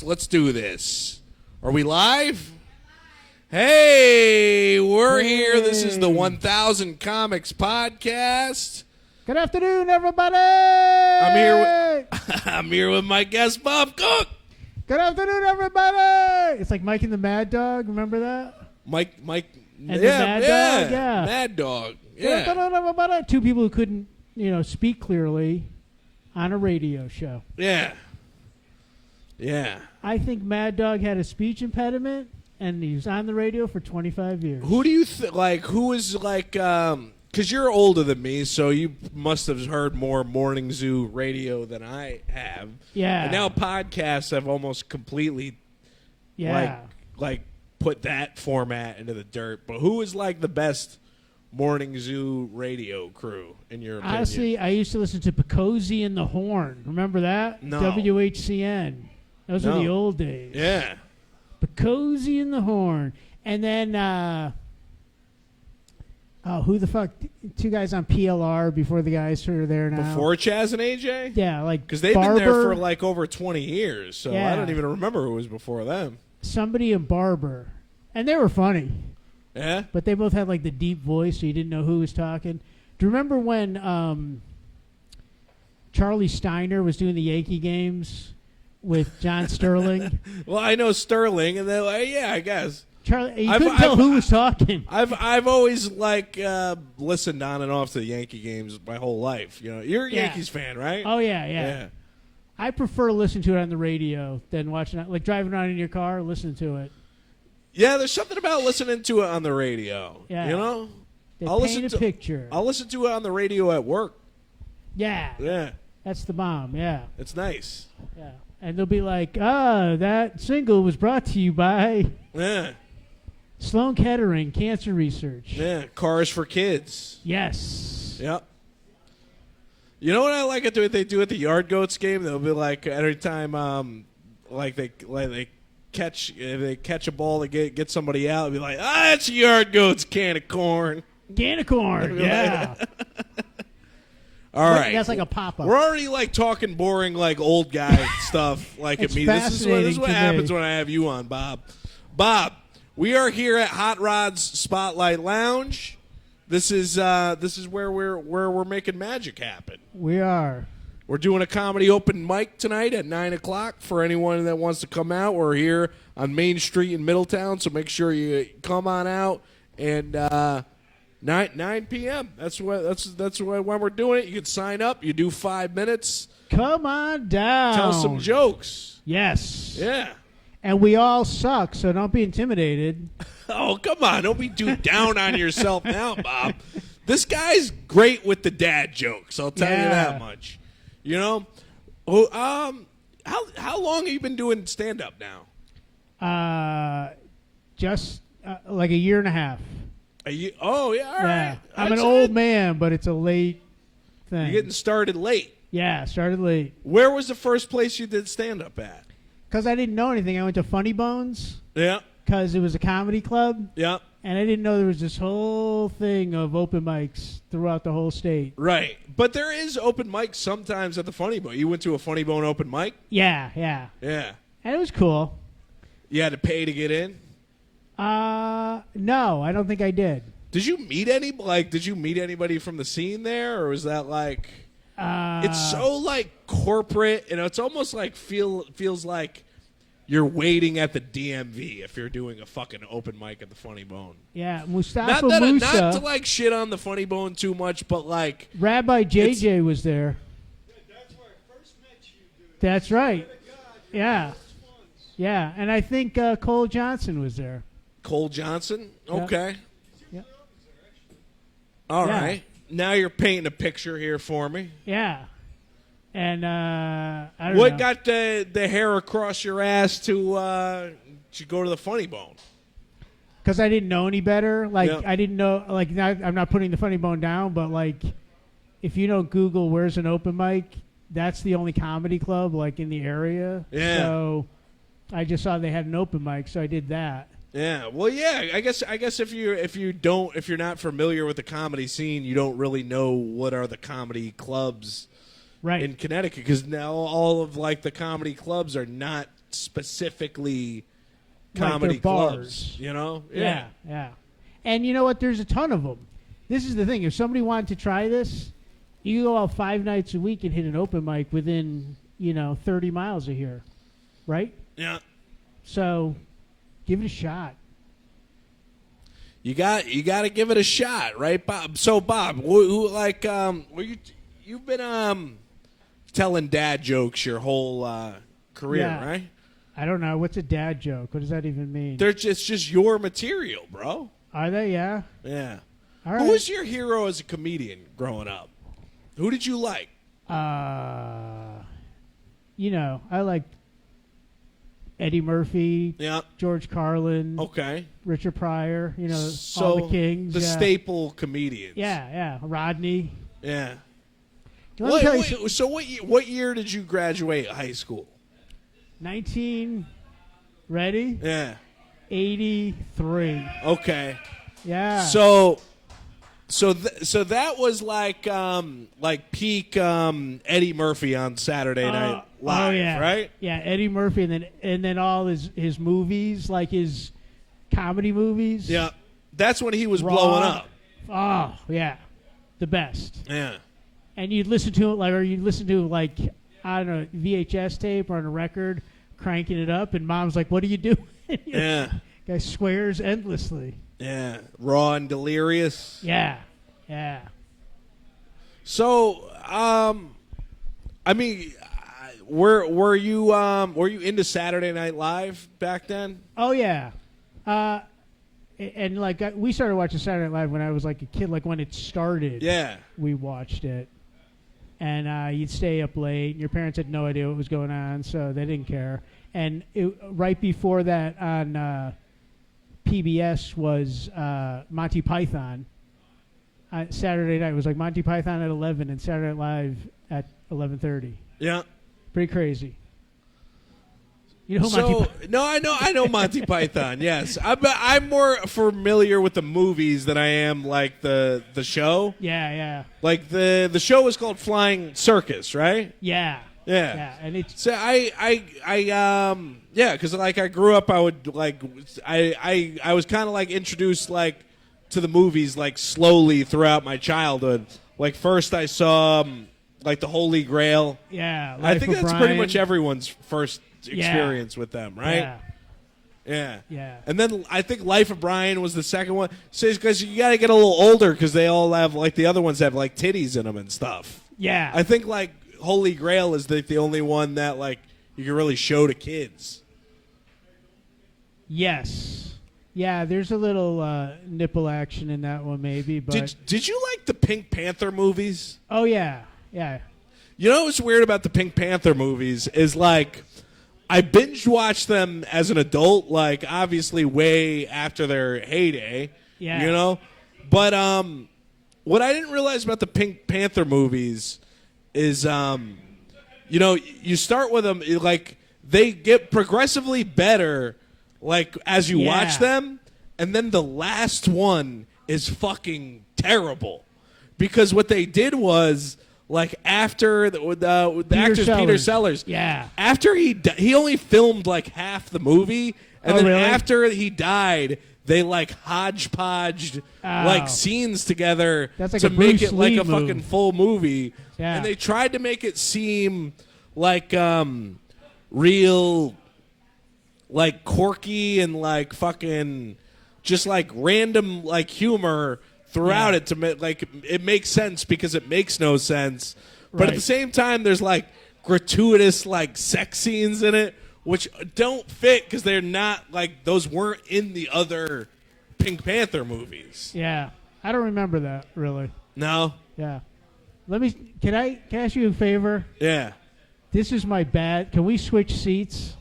Let's do this. Are we live? Hey, we're here. This is the 1000 Comics Podcast. Good afternoon, everybody. I'm here with my guest, Bob Cook. Good afternoon, everybody. It's like Mike and the Mad Dog. Remember that? Mike. And the Mad Dog? Yeah. Mad Dog. Good afternoon, everybody. Two people who couldn't, speak clearly on a radio show. Yeah. I think Mad Dog had a speech impediment, and he was on the radio for 25 years. Who do you who is because you're older than me, so you must have heard more Morning Zoo radio than I have. Yeah. And now podcasts have almost completely put that format into the dirt. But who is the best Morning Zoo radio crew, in your opinion? Honestly, I used to listen to Picosi and the Horn. Remember that? No. WHCN. Those were the old days. Yeah. Picosi and the Horn. And then, who the fuck? Two guys on PLR before the guys who are there now. Before Chaz and AJ? Yeah, because they've Barber, been there for over 20 years, so I don't even remember who was before them. Somebody and Barber. And they were funny. Yeah? But they both had the deep voice, so you didn't know who was talking. Do you remember when Charlie Steiner was doing the Yankee games with John Sterling? Well, I know Sterling, and they're I guess. Charlie, you couldn't tell who was talking. I've always listened on and off to the Yankee games my whole life. You're a Yankees fan, right? Oh yeah. I prefer listening to it on the radio than watching it, driving around in your car, listening to it. Yeah, there's something about listening to it on the radio. Yeah, I'll paint a picture. I'll listen to it on the radio at work. Yeah, that's the bomb. Yeah, it's nice. Yeah, and they'll be like, that single was brought to you by Sloan Kettering Cancer Research. Yeah, Cars for Kids. Yes. Yep. You know what I like they do at the Yard Goats game? They'll be every time they catch a ball to get somebody out, they'll be like, that's a Yard Goats can of corn. Can of corn, yeah. All right. That's like a pop-up. We're already talking boring old guy stuff at me. This is what happens when I have you on, Bob. Bob, we are here at Hot Rod's Spotlight Lounge. This is where we're making magic happen. We are. We're doing a comedy open mic tonight at 9:00 for anyone that wants to come out. We're here on Main Street in Middletown, so make sure you come on out. And 9 p.m. That's when we're doing it. You can sign up. You do 5 minutes. Come on down. Tell some jokes. Yes. Yeah. And we all suck, so don't be intimidated. Oh, come on. Don't be too down on yourself now, Bob. This guy's great with the dad jokes. I'll tell you that much. How long have you been doing stand-up now? Just a year and a half. Oh, yeah, all right. I'm an old man, but it's a late thing. You're getting started late. Yeah, started late. Where was the first place you did stand-up at? Because I didn't know anything. I went to Funny Bones. Yeah. Because it was a comedy club. Yeah. And I didn't know there was this whole thing of open mics throughout the whole state. Right. But there is open mics sometimes at the Funny Bone. You went to a Funny Bone open mic? Yeah. Yeah. And it was cool. You had to pay to get in? No, I don't think I did. Did you meet anybody from the scene there, or was that it's so corporate, and it's almost feels like you're waiting at the DMV if you're doing a fucking open mic at the Funny Bone. Yeah, Mustafa Musa. Not to shit on the Funny Bone too much, but Rabbi JJ was there. That's where I first met you, dude. That's right. Yeah. Yeah, and I think Cole Johnson was there. Cole Johnson? Okay. Yeah. All right. Now you're painting a picture here for me. Yeah. And I don't know. What got the hair across your ass to go to the Funny Bone? Because I didn't know any better. I didn't know. I'm not putting the Funny Bone down, but if you don't Google where's an open mic, that's the only comedy club in the area. Yeah. So I just saw they had an open mic, so I did that. Yeah. Well, yeah. I guess if you're not familiar with the comedy scene, you don't really know what are the comedy clubs right in Connecticut, because now all of the comedy clubs are not specifically Right, comedy they're bars. clubs. You know? Yeah, yeah. And you know what? There's a ton of them. This is the thing. If somebody wanted to try this, you go out 5 nights a week and hit an open mic within 30 miles of here, right? Yeah. So, give it a shot. You got to give it a shot, right, Bob? So, Bob, you've been telling dad jokes your whole career, Yeah. right? I don't know. What's a dad joke? What does that even mean? It's just your material, bro. Are they? Yeah. Yeah. All right. Who was your hero as a comedian growing up? Who did you like? I liked Eddie Murphy, Yeah. George Carlin, Okay. Richard Pryor, So all the Kings. the yeah. staple comedians. Yeah. Rodney. Yeah. Let me tell you So what year did you graduate high school? 19, ready? Yeah. 83. Okay. Yeah. So that was like peak Eddie Murphy on Saturday Night Live, yeah. right? Yeah, Eddie Murphy, and then all his movies, like his comedy movies. Yeah. That's when he was Raw. blowing up. Oh, yeah. The best. Yeah. And you'd listen to it, I don't know, VHS tape or on a record, cranking it up, and mom's like, "What are you doing?" Yeah. Guy swears endlessly. Yeah. Raw and delirious. Yeah. So, were you into Saturday Night Live back then? Oh yeah. We started watching Saturday Night Live when I was like a kid, like when it started. Yeah. We watched it. And you'd stay up late. And your parents had no idea what was going on, so they didn't care. And right before that on PBS was Monty Python. Saturday night was like Monty Python at 11 and Saturday Night Live at 11:30. Yeah. Pretty crazy. You know who Monty Python? No, I know Monty Python. Yes, I'm more familiar with the movies than I am like the show. Yeah. Like the show is called Flying Circus, right? Yeah. Yeah. Yeah, and it's So because like I grew up, I would like I was kind of like introduced like to the movies like slowly throughout my childhood. Like first I saw like the Holy Grail. yeah. I Life think of that's Brian. pretty much everyone's first experience with them, right? Yeah. Yeah. And then I think Life of Brian was the second one. So because you got to get a little older because they all have like the other ones have like titties in them and stuff. Yeah. I think like Holy Grail is the only one that like you can really show to kids. Yes. Yeah, there's a little nipple action in that one maybe, but Did you like the Pink Panther movies? oh yeah. Yeah. You know what's weird about the Pink Panther movies is like I binge watched them as an adult, like obviously way after their heyday. Yeah. You know? But what I didn't realize about the Pink Panther movies is you start with them like they get progressively better like as you watch them, and then the last one is fucking terrible. Because what they did was like after the actor Peter Sellers, yeah, after he only filmed like half the movie, and then really? after he died, they like hodgepodged like scenes together That's like to a make Bruce it like Lee a move. fucking full movie. Yeah. And they tried to make it seem like real, like quirky and like fucking just like random like humor throughout it to make like it makes sense because it makes no sense, but at the same time there's like gratuitous like sex scenes in it which don't fit because they're not like those weren't in the other Pink Panther movies. Yeah. I don't remember that really. No. Yeah. Can I ask you a favor? Yeah. This is my bad. Can we switch seats?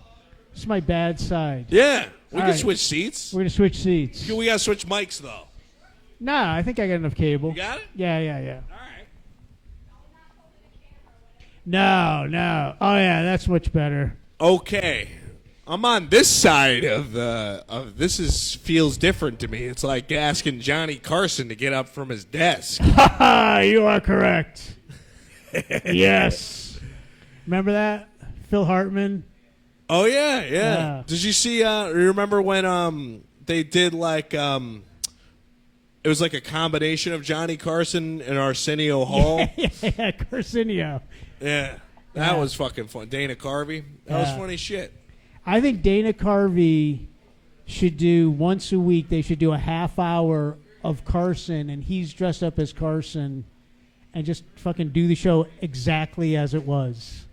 This is my bad side. Yeah. We All can right. switch seats. We're gonna switch seats. We gotta switch mics though. Nah, I think I got enough cable. You got it? Yeah. All right. No. Oh yeah, that's much better. Okay. I'm on this side of feels different to me. It's like asking Johnny Carson to get up from his desk. You are correct. Yes. Remember that? Phil Hartman Oh yeah. Yeah. Did you see? Remember when they did like it was like a combination of Johnny Carson and Arsenio Hall. Yeah, Carcinio. Yeah, that was fucking fun. Dana Carvey. That was funny shit. I think Dana Carvey should do once a week. They should do a half hour of Carson, and he's dressed up as Carson, and just fucking do the show exactly as it was.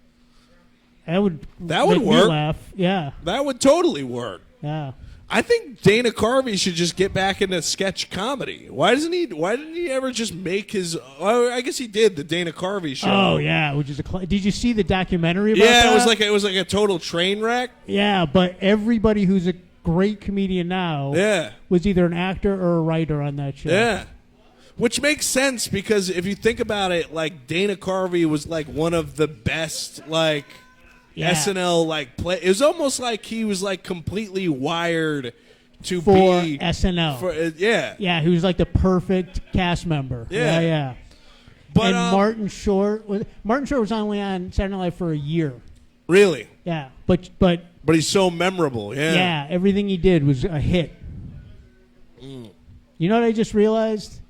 That would make me work. laugh. Yeah, That would totally work. yeah. I think Dana Carvey should just get back into sketch comedy. Why didn't he ever just make his? Oh, I guess he did the Dana Carvey show. Oh yeah, which is did you see the documentary about that? Yeah, it was like a total train wreck. Yeah, but everybody who's a great comedian now was either an actor or a writer on that show. Yeah. Which makes sense because if you think about it, like Dana Carvey was like one of the best like SNL like play. It was almost like he was like completely wired to for be SNL. Yeah, he was like the perfect cast member. Yeah. But Martin Short was only on Saturday Night Live for a year. Really? Yeah, but he's so memorable. Yeah, everything he did was a hit. You know what I just realized?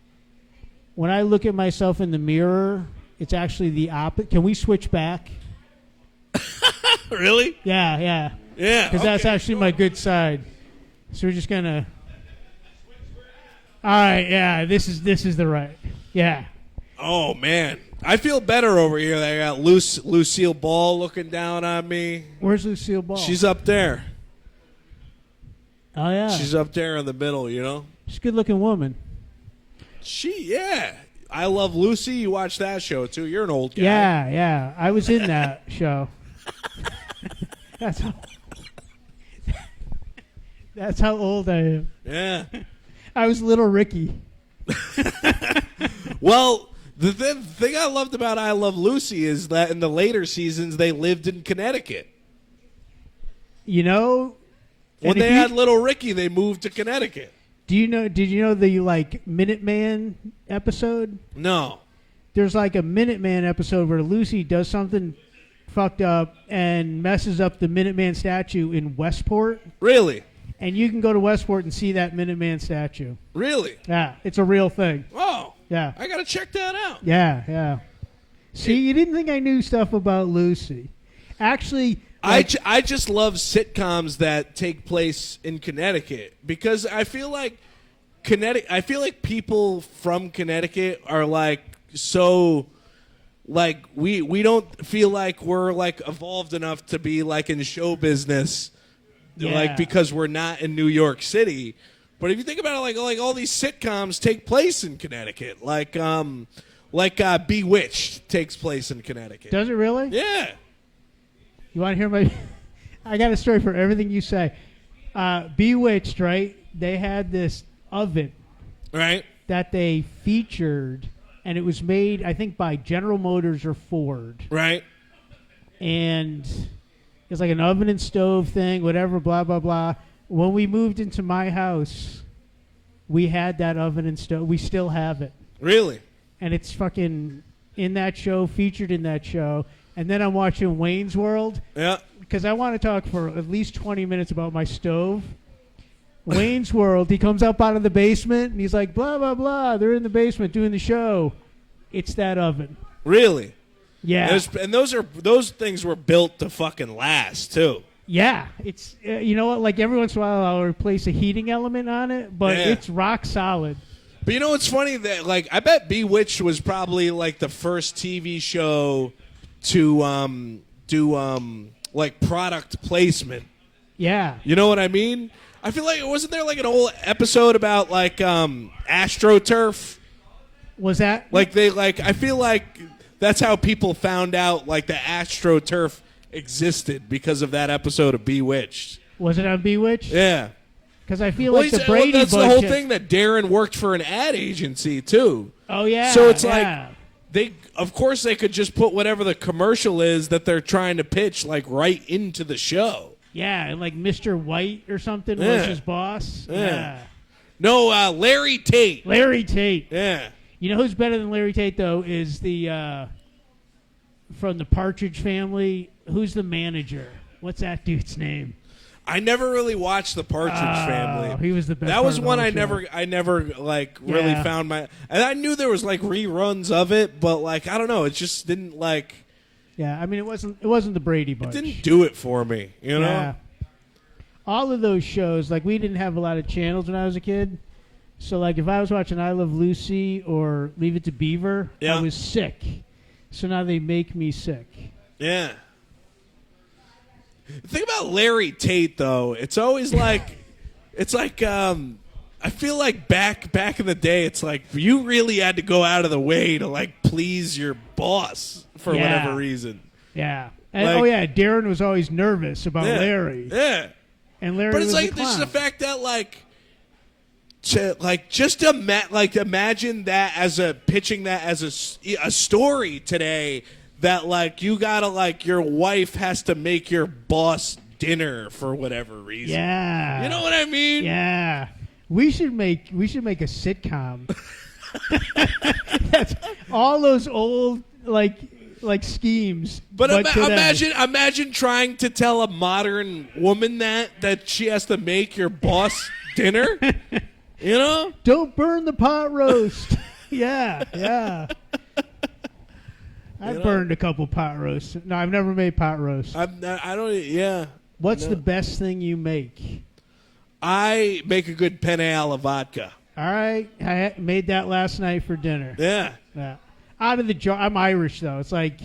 When I look at myself in the mirror, it's actually the opposite. Can we switch back? Really? Yeah. Yeah. Because that's actually my good side. So we're just gonna. All right. Yeah. This is the right. Yeah. Oh man, I feel better over here. I got Lucille Ball looking down on me. Where's Lucille Ball? She's up there. Oh yeah. She's up there in the middle. You know. She's a good-looking woman. I Love Lucy. You watch that show too. You're an old guy. Yeah. I was in that show. That's how old I am. Yeah. I was little Ricky. Well, the thing I loved about I Love Lucy is that in the later seasons they lived in Connecticut. You know, when they had little Ricky, they moved to Connecticut. Did you know the Minuteman episode? No. There's like a Minuteman episode where Lucy does something fucked up and messes up the Minuteman statue in Westport. Really? And you can go to Westport and see that Minuteman statue. Really? Yeah, it's a real thing. Oh. Yeah. I got to check that out. Yeah. See, you didn't think I knew stuff about Lucy. Actually, I just love sitcoms that take place in Connecticut because I feel like people from Connecticut are like so like we don't feel like we're like evolved enough to be like in show business like because we're not in New York City. But if you think about it, like all these sitcoms take place in Connecticut, like Bewitched takes place in Connecticut. Does it really? Yeah. You want to hear my? I got a story for everything you say. Bewitched, right? They had this oven, right, that they featured, and it was made, I think, by General Motors or Ford, right? And it's like an oven and stove thing, whatever, blah blah blah. When we moved into my house, we had that oven and stove. We still have it. Really? And it's fucking in that show, featured in that show. And then I'm watching Wayne's World. Yeah. Because I want to talk for at least 20 minutes about my stove. Wayne's World, he comes up out of the basement, and he's like, blah, blah, blah. They're in the basement doing the show. It's that oven. Really? Yeah. And those things were built to fucking last, too. Yeah. It's, you know what? Like, every once in a while, I'll replace a heating element on it, but it's rock solid. But you know what's funny? That, like, I bet Bewitched was probably, like, the first TV show to do like product placement. Yeah. You know what I mean? I feel like wasn't there like an old episode about like AstroTurf? Was that like they like I feel like that's how people found out like the AstroTurf existed because of that episode of Bewitched. Was it on Bewitched? Yeah. Because I feel like the Brady that's Bunch the whole thing that Darren worked for an ad agency too. Oh yeah. So it's like of course they could just put whatever the commercial is that they're trying to pitch like right into the show. Yeah, like Mr. White or something was his boss. Yeah. No, Larry Tate. Larry Tate. Yeah. You know who's better than Larry Tate though is the from the Partridge Family. Who's the manager? What's that dude's name? I never really watched the Partridge Family. He was the best. That was one I show. never like really found my. And I knew there was like reruns of it, but like I don't know, it just didn't like. Yeah, I mean it wasn't the Brady Bunch. It didn't do it for me, you know. Yeah. All of those shows, like we didn't have a lot of channels when I was a kid, so like if I was watching I Love Lucy or Leave It to Beaver, I was sick. So now they make me sick. Yeah. The thing about Larry Tate, though, it's always like, I feel like back in the day, it's like you really had to go out of the way to like please your boss for whatever reason. Yeah. And, like, Darren was always nervous about Larry. Yeah. And Larry but it's was like a this is clown. the fact that imagine that as pitching that as a story today. That, like, you gotta, like, your wife has to make your boss dinner for whatever reason. Yeah. You know what I mean? Yeah. We should make a sitcom. That's all those old, like schemes. But imagine trying to tell a modern woman that she has to make your boss dinner. You know? Don't burn the pot roast. Yeah. I burned a couple pot roasts. No, I've never made pot roast. I don't. Yeah. What's the best thing you make? I make a good penne alla vodka. All right, I made that last night for dinner. Yeah. Out of the jar. I'm Irish though. It's like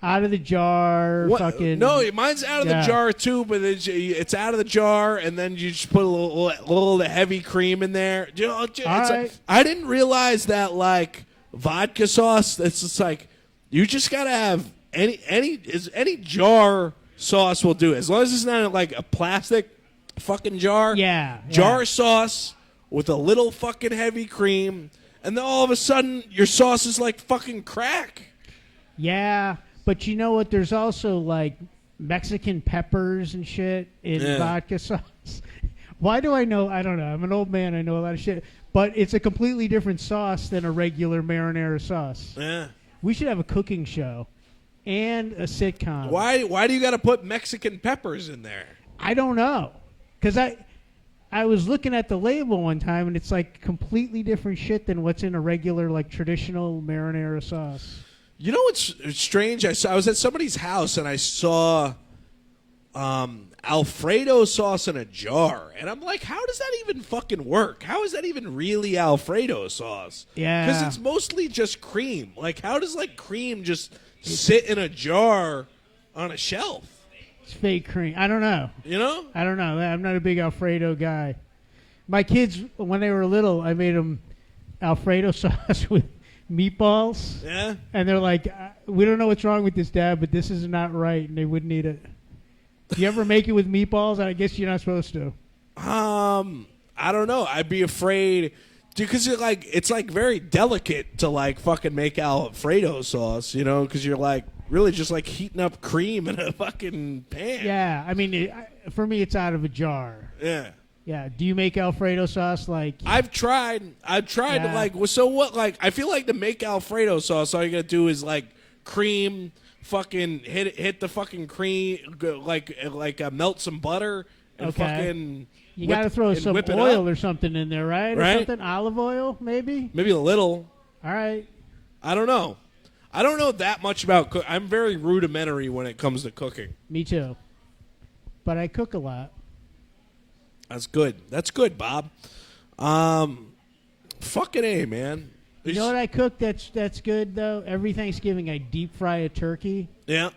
out of the jar. What? Fucking. No, mine's out of the jar too, but it's out of the jar, and then you just put a little heavy cream in there. I didn't realize that like vodka sauce. It's just like. You just gotta have any jar sauce will do as long as it's not like a plastic fucking jar. Yeah. Jar sauce with a little fucking heavy cream, and then all of a sudden your sauce is like fucking crack. Yeah, but you know what? There's also like Mexican peppers and shit in vodka sauce. Why do I know? I don't know. I'm an old man. I know a lot of shit, but it's a completely different sauce than a regular marinara sauce. Yeah. We should have a cooking show and a sitcom. Why do you got to put Mexican peppers in there? I don't know. Because I was looking at the label one time, and it's like completely different shit than what's in a regular, like, traditional marinara sauce. You know what's strange? I was at somebody's house, and I saw Alfredo sauce in a jar. And I'm like, how does that even fucking work? How is that even really Alfredo sauce? Yeah. Because it's mostly just cream. Like, how does, like, cream just sit in a jar on a shelf? It's fake cream. I don't know. You know? I don't know. I'm not a big Alfredo guy. My kids, when they were little, I made them Alfredo sauce with meatballs. Yeah? And they're like, we don't know what's wrong with this, Dad, but this is not right, and they wouldn't eat it. Do you ever make it with meatballs? I guess you're not supposed to. I don't know. I'd be afraid, because it's like very delicate to like fucking make Alfredo sauce, you know, because you're like really just like heating up cream in a fucking pan. Yeah, I mean, for me, it's out of a jar. Yeah. Yeah. Do you make Alfredo sauce like? I've tried to like. So what? Like, I feel like to make Alfredo sauce, all you gotta do is like cream. Fucking hit the fucking cream, like melt some butter and fucking. You got to throw some oil or something in there, right? Or something, olive oil, maybe. Maybe a little. All right. I don't know. I don't know that much about cooking. I'm very rudimentary when it comes to cooking. Me too. But I cook a lot. That's good. That's good, Bob. Fucking A, man. You know what I cook that's good, though? Every Thanksgiving, I deep fry a turkey. Yeah.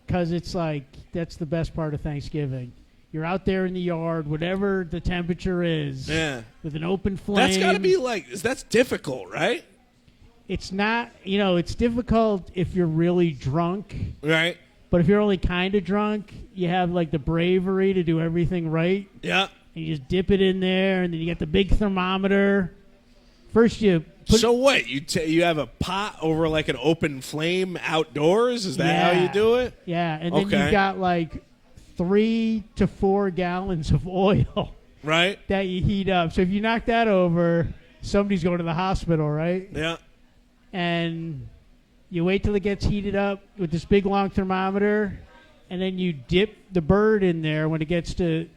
Because it's like, that's the best part of Thanksgiving. You're out there in the yard, whatever the temperature is. Yeah. With an open flame. That's got to be like, that's difficult, right? It's not, it's difficult if you're really drunk. Right. But if you're only kind of drunk, you have like the bravery to do everything right. Yeah. And you just dip it in there, and then you get the big thermometer. First you so what? You have a pot over like an open flame outdoors? Is that how you do it? Yeah, and then you've got like 3 to 4 gallons of oil. Right. That you heat up. So if you knock that over, somebody's going to the hospital, right? Yeah. And you wait till it gets heated up with this big long thermometer, and then you dip the bird in there when it gets to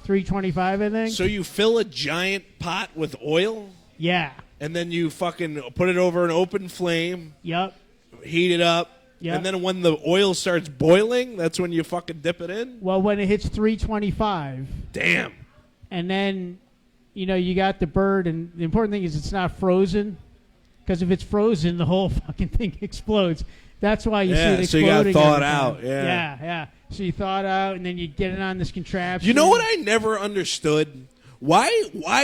325, I think. So you fill a giant pot with oil, Yeah. and then you fucking put it over an open flame, Yep. heat it up, Yep. and then when the oil starts boiling, that's when you fucking dip it in? Well, when it hits 325, Damn. and then, you got the bird, and the important thing is it's not frozen, because if it's frozen, the whole fucking thing explodes. That's why you see it exploding. So you got to thaw every it time. out. Yeah. So you thaw it out, and then you get it on this contraption. You know what I never understood? Why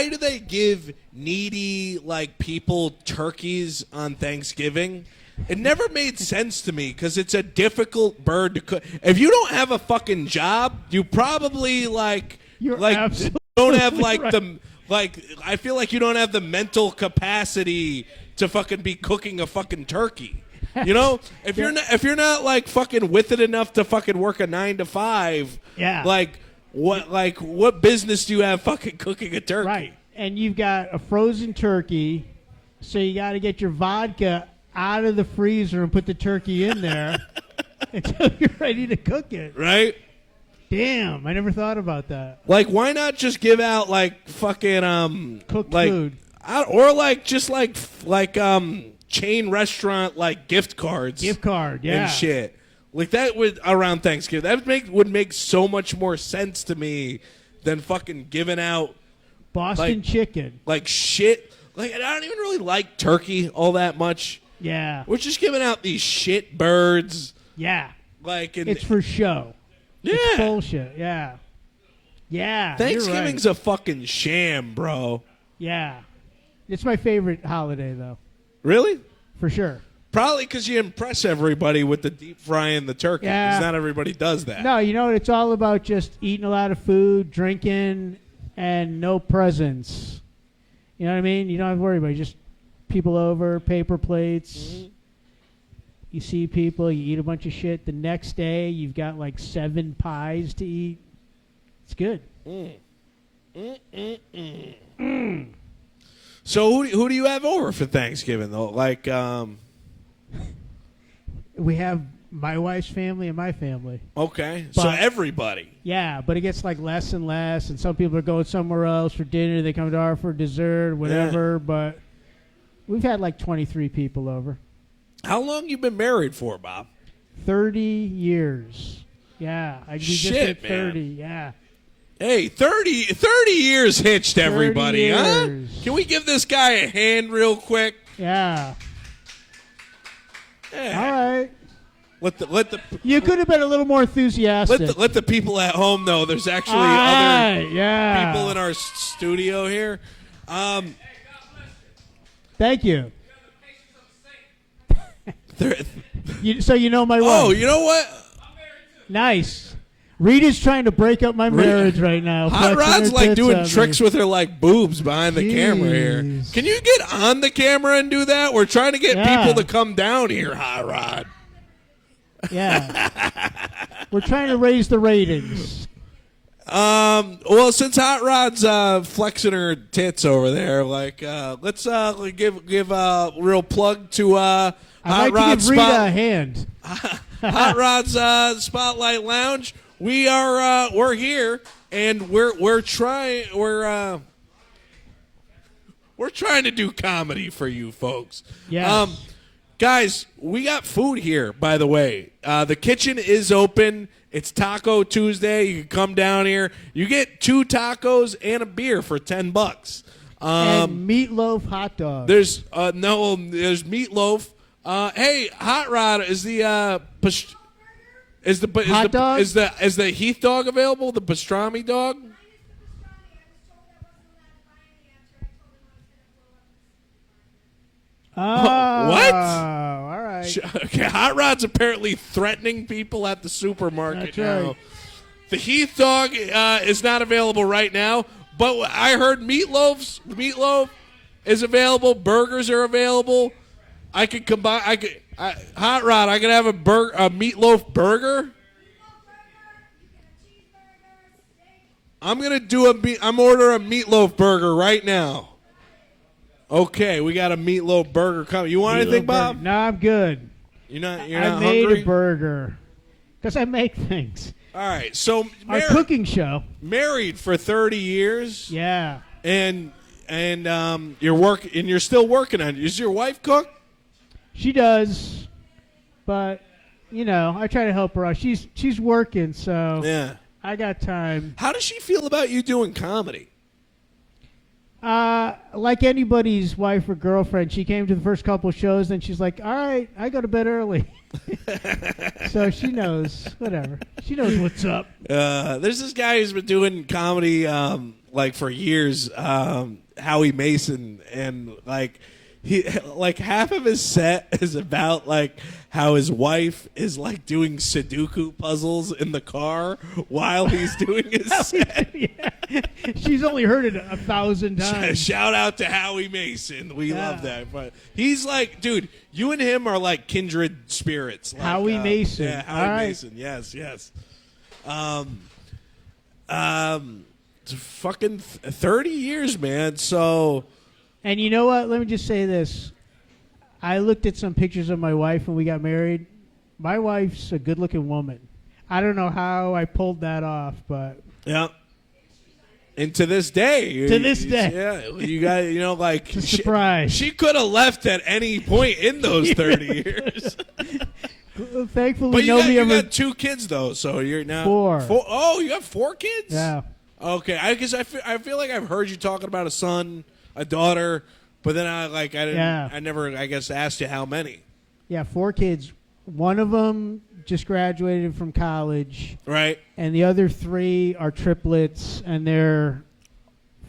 do they give needy people turkeys on Thanksgiving? It never made sense to me because it's a difficult bird to cook. If you don't have a fucking job, you probably You're don't have right. I feel like you don't have the mental capacity to fucking be cooking a fucking turkey. If you're not fucking with it enough to fucking work a 9 to 5, what business do you have fucking cooking a turkey? Right. And you've got a frozen turkey, so you got to get your vodka out of the freezer and put the turkey in there until you're ready to cook it. Right? Damn, I never thought about that. Why not just give out fucking Cooked food. Chain restaurant gift cards. Gift card, yeah. And shit. That would around Thanksgiving. That would make so much more sense to me than fucking giving out Boston chicken. Shit. I don't even really like turkey all that much. Yeah. We're just giving out these shit birds. Yeah. And it's for show. Yeah. It's bullshit. Yeah. Yeah. Thanksgiving's you're right. a fucking sham, bro. Yeah. It's my favorite holiday, though. Really? For sure. Probably because you impress everybody with the deep frying the turkey. Yeah. Because not everybody does that. No, it's all about just eating a lot of food, drinking, and no presents. You know what I mean? You don't have to worry about it. Just people over, paper plates. Mm-hmm. You see people, you eat a bunch of shit. The next day, you've got 7 pies to eat. It's good. So who do you have over for Thanksgiving, though? We have my wife's family and my family. Okay. So everybody. Yeah, but it gets less and less, and some people are going somewhere else for dinner. They come to our for dessert, whatever. Yeah. But we've had 23 people over. How long you been married for, Bob? 30 years. Yeah. We just hit 30, man. Yeah. Hey, 30 years hitched, everybody, 30 huh? years. Can we give this guy a hand real quick? Yeah. Yeah. All right. Let the You could have been a little more enthusiastic. let the people at home know there's actually other people in our studio here. Thank you. So you know my wife. Oh, you know what? Nice. Rita's trying to break up my marriage right now. Hot Rod's doing tricks with her boobs behind the camera here. Can you get on the camera and do that? We're trying to get people to come down here, Hot Rod. Yeah. We're trying to raise the ratings. Well, since Hot Rod's flexing her tits over there, let's give a real plug to Hot I'd like Rod's to give Rita a hand. Hot Rod's Spotlight Lounge. We're here and we're trying to do comedy for you folks. Yes. Guys, we got food here, by the way. The kitchen is open. It's Taco Tuesday. You can come down here. You get 2 tacos and a beer for $10. And meatloaf hot dog. There's meatloaf. Hey, Hot Rod, is the Heath dog available? The pastrami dog? Oh, what? All right. Okay, Hot Rod's apparently threatening people at the supermarket That's now. right. The Heath dog is not available right now, but I heard meatloaf is available. Burgers are available. I could combine. Hot Rod, I could have a meatloaf burger. I'm ordering a meatloaf burger right now. Okay, we got a meatloaf burger coming. You want anything, Bob? No, I'm good. You're not I hungry? made a burger Because I make things. All right. So Our cooking show. married for 30 years. Yeah. And you're still working on it. Does your wife cook? She does, but I try to help her out. She's working, so Yeah. I got time. How does she feel about you doing comedy? Like anybody's wife or girlfriend, she came to the first couple shows, and she's like, "All right, I go to bed early." So she knows, whatever. She knows what's up. There's this guy who's been doing comedy like for years, Howie Mason, and like he like half of his set is about like how his wife is like doing Sudoku puzzles in the car while he's doing his set. Yeah. She's only heard it 1,000 times. Shout out to Howie Mason. We love that. But he's like, dude, you and him are like kindred spirits. Like, Howie Mason. Yeah, Howie Mason. Yes. Fucking 30 years, man. So. And you know what? Let me just say this. I looked at some pictures of my wife when we got married. My wife's a good-looking woman. I don't know how I pulled that off, but... Yeah. And to this day. Yeah, you got, like... It's a surprise. She could have left at any point in those 30 years. Thankfully, but nobody you got 2 kids, though, so you're now... 4. Oh, you have 4 kids? Yeah. Okay, because I feel like I've heard you talking about a son, a daughter, but then I never, I guess, asked you how many. Yeah, 4 kids. One of them just graduated from college. Right. And the other 3 are triplets, and they're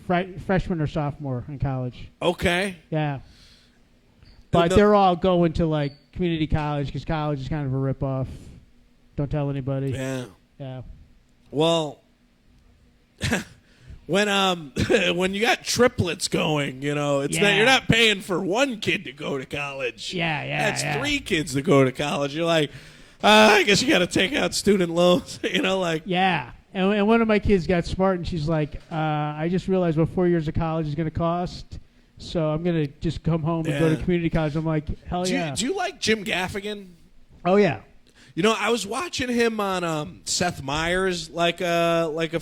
freshman or sophomore in college. Okay. Yeah. But they're all going to, like, community college because college is kind of a ripoff. Don't tell anybody. Yeah. Yeah. Well, when you got triplets going, it's not, you're not paying for 1 kid to go to college. Yeah. That's 3 kids to go to college. You're like, I guess you got to take out student loans. Like. Yeah. And one of my kids got smart, and she's like, I just realized what 4 years of college is going to cost, so I'm going to just come home and go to community college. I'm like, hell yeah. Do you like Jim Gaffigan? Oh, yeah. I was watching him on Seth Meyers a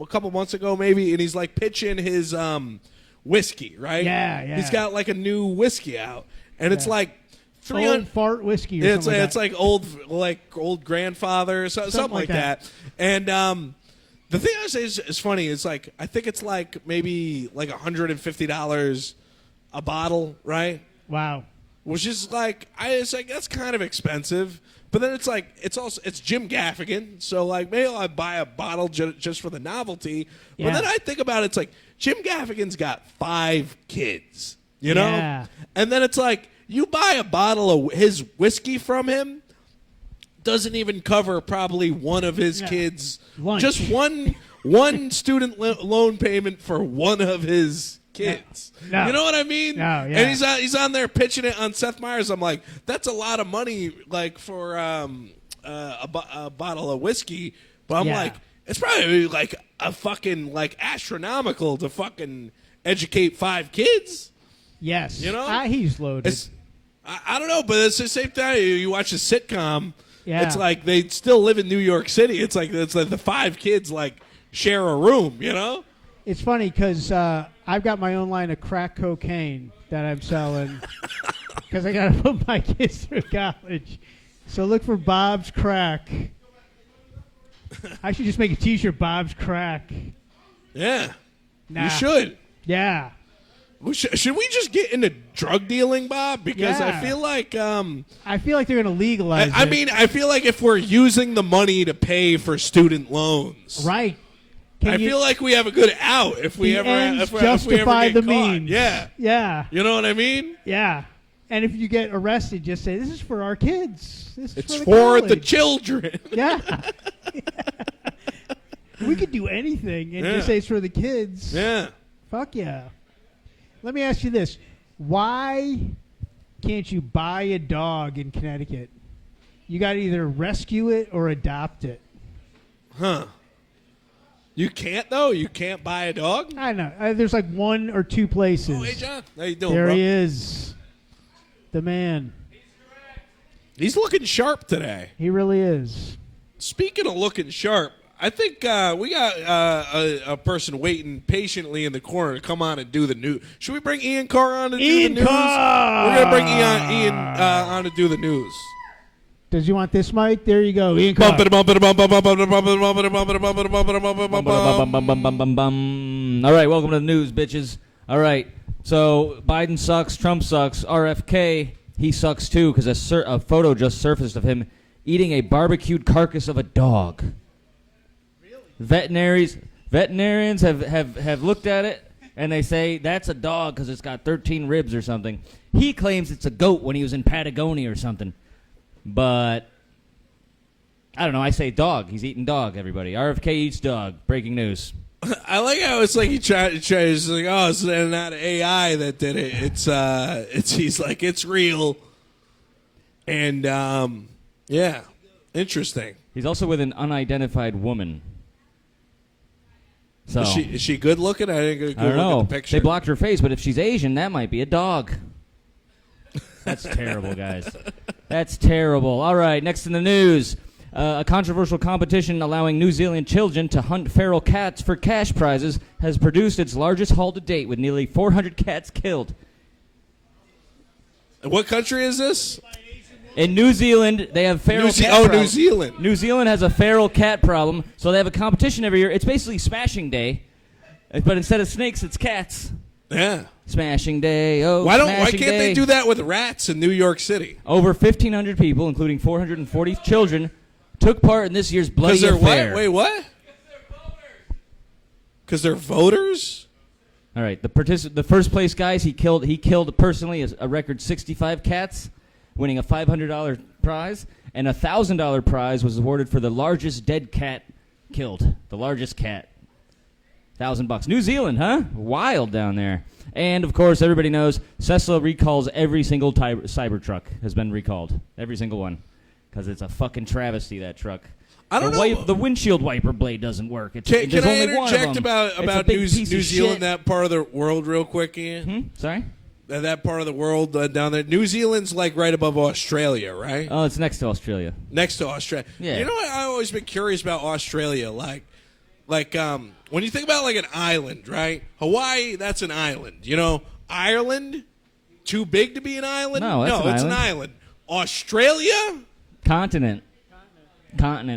couple months ago maybe, and he's like pitching his whiskey, right? Yeah. He's got like a new whiskey out, and it's like old fart whiskey or something. It's like old grandfather, something like that. And the thing I say is funny. It's like I think it's like maybe like $150 a bottle, right? Wow. Which is like that's kind of expensive. But then it's like it's Jim Gaffigan, so like maybe I'll buy a bottle just for the novelty. Yeah. But then I think about it, it's like Jim Gaffigan's got 5 kids, you know? Yeah. And then it's like you buy a bottle of his whiskey from him, doesn't even cover probably one of his kids. Lunch. Just one student loan payment for one of his kids. No. You know what I mean? No, yeah. And he's on there pitching it on Seth Meyers. I'm like, that's a lot of money, like for a bottle of whiskey. But I'm like, it's probably like a fucking like astronomical to fucking educate 5 kids. Yes. He's loaded. I don't know, but it's the same time you watch a sitcom. Yeah. It's like they still live in New York City. It's like the 5 kids like share a room. It's funny because I've got my own line of crack cocaine that I'm selling because I got to put my kids through college. So look for Bob's Crack. I should just make a T-shirt, Bob's Crack. Yeah. Nah. You should. Yeah. Should we just get into drug dealing, Bob? Because Yeah. I feel like they're going to legalize it. I mean, I feel like if we're using the money to pay for student loans, right. I feel like we have a good out if we ever justify get the caught. means. Yeah. Yeah. You know what I mean? Yeah. And if you get arrested, just say, this is for our kids. It's for for the college." children. Yeah. We could do anything and just say it's for the kids. Yeah. Fuck yeah. Let me ask you this. Why can't you buy a dog in Connecticut? You got to either rescue it or adopt it. Huh. You can't, though? You can't buy a dog? I know. There's like 1 or 2 places. Oh, hey, John. How you doing, There bro? he is. The man. He's looking sharp today. He really is. Speaking of looking sharp, I think we got a person waiting patiently in the corner to come on and do the news. Should we bring Ian Carr on to do the news? Carr! We're going to bring Ian on to do the news. Does you want this mic? There you go, Ian Carr. All right, welcome to the news, bitches. All right, so Biden sucks, Trump sucks, RFK, he sucks too, because a photo just surfaced of him eating a barbecued carcass of a dog. Really? Veterinarians have looked at it, and they say that's a dog because it's got 13 ribs or something. He claims it's a goat when he was in Patagonia or something. But, I don't know, I say dog. He's eating dog, everybody. RFK eats dog. Breaking news. I like how it's like he tries like, oh, it's not AI that did it. He's like, it's real. And, yeah, interesting. He's also with an unidentified woman. So Is she good looking? I didn't go I don't look know. at the picture. They blocked her face, but if she's Asian, that might be a dog. That's terrible, guys. That's terrible. All right, next in the news. A controversial competition allowing New Zealand children to hunt feral cats for cash prizes has produced its largest haul to date, with nearly 400 cats killed. What country is this? In New Zealand, they have feral cat problem. New Zealand. New Zealand has a feral cat problem, so they have a competition every year. It's basically Smashing Day, but instead of snakes, it's cats. Yeah. Smashing Day, Why Smashing can't they Day. do that with rats in New York City? Over 1,500 people, including 440 children, took part in this year's bloody affair. What? Wait, what? Because they're voters? All right, the first place guys he killed personally a record 65 cats, winning a $500 prize, and a $1,000 prize was awarded for the largest dead cat killed. The largest cat. $1,000. New Zealand, huh? Wild down there. And, of course, everybody knows Tesla recalls every single Cybertruck has been recalled. Every single one. Because it's a fucking travesty, that truck. I don't know. The windshield wiper blade doesn't work. Can I only one of interject them. about New Zealand, that part of the world, real quick, Ian? Sorry? That part of the world down there. New Zealand's like right above Australia, right? Oh, it's next to Australia. Next to Australia. Yeah. You know what? I've always been curious about Australia. Like when you think about like an island, right? Hawaii, that's an island. You know, Ireland, too big to be an island? No, it's an island. Australia? Continent,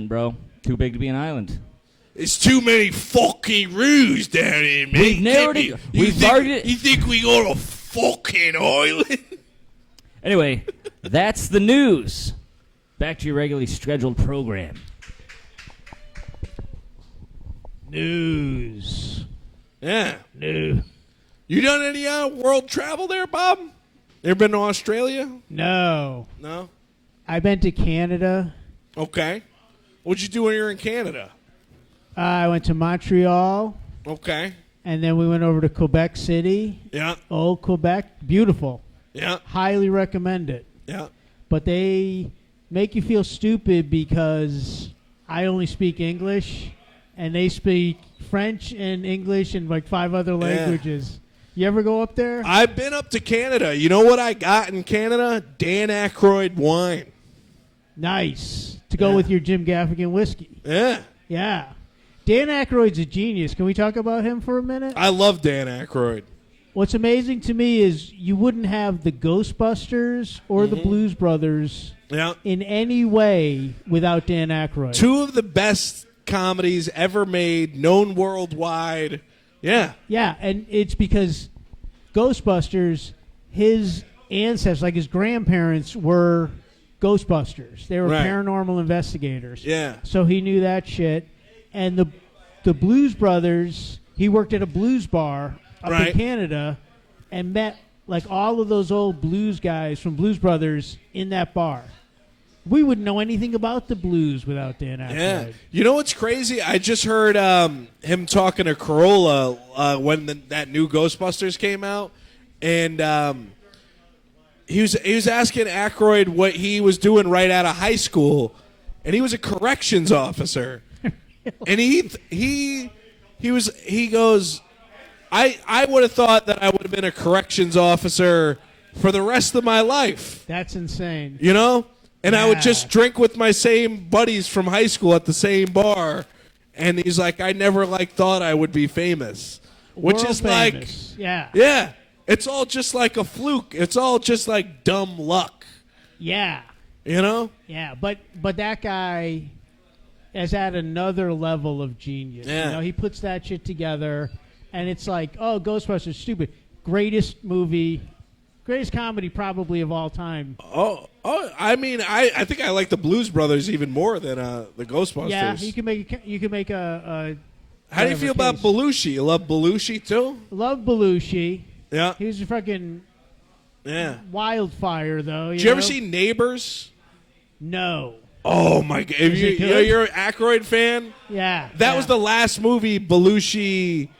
bro. Too big to be an island. It's too many fucking roos down here, man. You think we got a fucking island? Anyway, that's the news. Back to your regularly scheduled program. News. Yeah. No. You done any world travel there, Bob? Ever been to Australia? No. No? I've been to Canada. Okay. What'd you do when you were in Canada? I went to Montreal. Okay. And then we went over to Quebec City. Yeah. Old Quebec. Beautiful. Yeah. Highly recommend it. Yeah. But they make you feel stupid because I only speak English and they speak French and English and like 5 other languages. You ever go up there? I've been up to Canada. You know what I got in Canada? Dan Aykroyd wine. Nice. To go with your Jim Gaffigan whiskey. Yeah. Yeah. Dan Aykroyd's a genius. Can we talk about him for a minute? I love Dan Aykroyd. What's amazing to me is you wouldn't have the Ghostbusters or the Blues Brothers in any way without Dan Aykroyd. 2 of the best comedies ever made, known worldwide. Yeah. Yeah, and it's because Ghostbusters, his ancestors, like his grandparents, were Ghostbusters. They were paranormal investigators. Yeah. So he knew that shit. And the Blues Brothers, he worked at a blues bar up in Canada and met like all of those old blues guys from Blues Brothers in that bar. We wouldn't know anything about the blues without Dan Aykroyd. Yeah. You know what's crazy? I just heard him talking to Corolla when that new Ghostbusters came out, and he was asking Aykroyd what he was doing right out of high school, and he was a corrections officer, and he goes, I would have thought that I would have been a corrections officer for the rest of my life. That's insane. You know? And I would just drink with my same buddies from high school at the same bar. And he's like, I never thought I would be famous. Which World is famous. yeah. It's all just like a fluke. It's all just like dumb luck. Yeah. You know? Yeah, but that guy is at another level of genius. Yeah. You know, he puts that shit together, and it's like, oh, Ghostbusters, stupid. Greatest movie, greatest comedy probably of all time. Oh! I mean, I think I like the Blues Brothers even more than the Ghostbusters. Yeah, you can make a How do you feel about Belushi? You love Belushi too? Love Belushi. Yeah. He was a fucking wildfire, though. Did you ever see Neighbors? No. Oh my God! You're an Aykroyd fan? Yeah. That was the last movie Belushi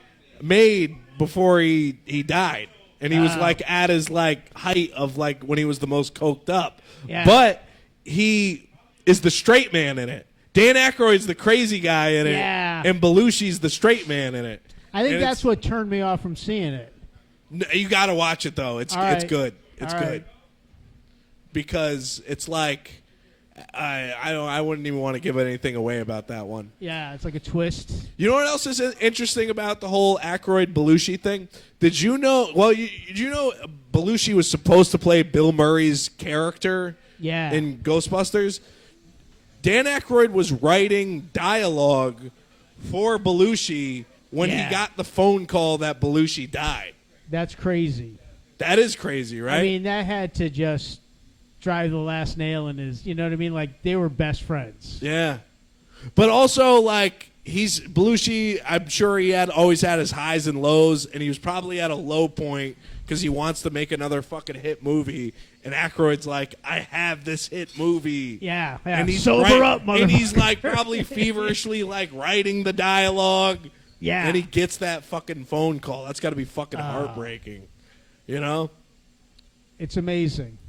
made before he died, and he was at his height of when he was the most coked up. Yeah. But he is the straight man in it. Dan Aykroyd's the crazy guy in it, and Belushi's the straight man in it. I think that's what turned me off from seeing it. You got to watch it though. It's good. It's good because it's like. I wouldn't even want to give anything away about that one. Yeah, it's like a twist. You know what else is interesting about the whole Aykroyd Belushi thing? Did you know? Well, did you know Belushi was supposed to play Bill Murray's character? Yeah. In Ghostbusters, Dan Aykroyd was writing dialogue for Belushi when he got the phone call that Belushi died. That's crazy. That is crazy, right? I mean, that had to just drive the last nail in his, you know what I mean? Like, they were best friends. Yeah. But also, Belushi, I'm sure he always had his highs and lows, and he was probably at a low point because he wants to make another fucking hit movie. And Aykroyd's like, I have this hit movie. Yeah. And he's sober up, motherfucker. And he's probably feverishly writing the dialogue. Yeah. And he gets that fucking phone call. That's got to be fucking heartbreaking. You know? It's amazing.